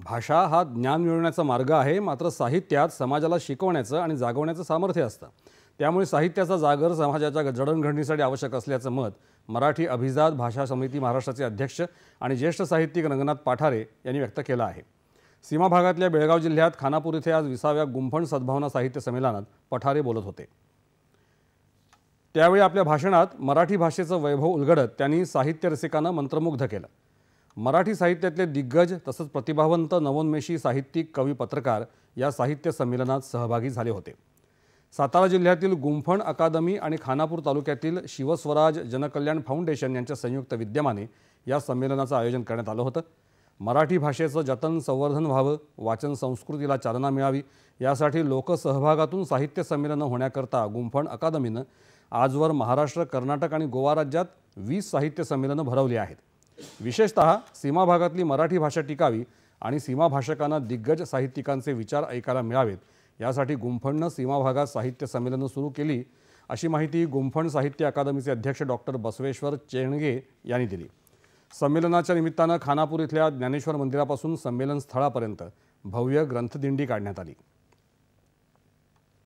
भाषा हा ज्ञान मिळवण्याचा मार्ग आहे, मात्र साहित्यात समाजाला शिकवण्याचं आणि जागवण्याचं सामर्थ्य असतं। त्यामुळे साहित्याचा जागर समाजाच्या जडणघडणीसाठी आवश्यक असल्याचं मत मराठी अभिजात भाषा समिती महाराष्ट्राचे अध्यक्ष आणि ज्येष्ठ साहित्यिक रंगनाथ पाठारे यांनी व्यक्त केलं आहे। सीमा भागातल्या बेळगाव जिल्ह्यात खानापूर येथे आज 20व्या गुंफण सद्भावना साहित्य संमेलनात पठारे बोलत होते। त्यावेळी आपल्या भाषणात मराठी भाषेचं वैभव उलगडत त्यांनी साहित्य रसिकांना मंत्रमुग्ध केलं। मराठी साहित्यातले दिग्गज तसंच प्रतिभावंत नवोन्मेषी साहित्यिक कवी पत्रकार या साहित्य संमेलनात सहभागी झाले होते। सातारा जिल्ह्यातील गुंफण अकादमी आणि खानापूर तालुक्यातील शिवस्वराज जनकल्याण फाउंडेशन यांच्या संयुक्त विद्यमाने या संमेलनाचं आयोजन करण्यात आलं होतं। मराठी भाषेचं जतन संवर्धन व्हावं, वाचन संस्कृतीला चालना मिळावी यासाठी लोकसहभागातून साहित्य संमेलनं होण्याकरता गुंफण अकादमीनं आजवर महाराष्ट्र, कर्नाटक आणि गोवा राज्यात 20 साहित्य संमेलनं भरवली आहेत। विशेषतः सीमा भागातली मराठी भाषा टिकावी आणि सीमा भाषकांना दिग्गज साहित्यिकांचे विचार ऐकायला मिळावेत यासाठी गुंफणनं सीमा भागात साहित्य संमेलनं सुरू केली, अशी माहिती गुंफण साहित्य अकादमीचे अध्यक्ष डॉक्टर बसवेश्वर चेणगे यांनी दिली। संमेलनाच्या निमित्तानं खानापूर इथल्या ज्ञानेश्वर मंदिरापासून संमेलन स्थळापर्यंत भव्य ग्रंथदिंडी काढण्यात आली।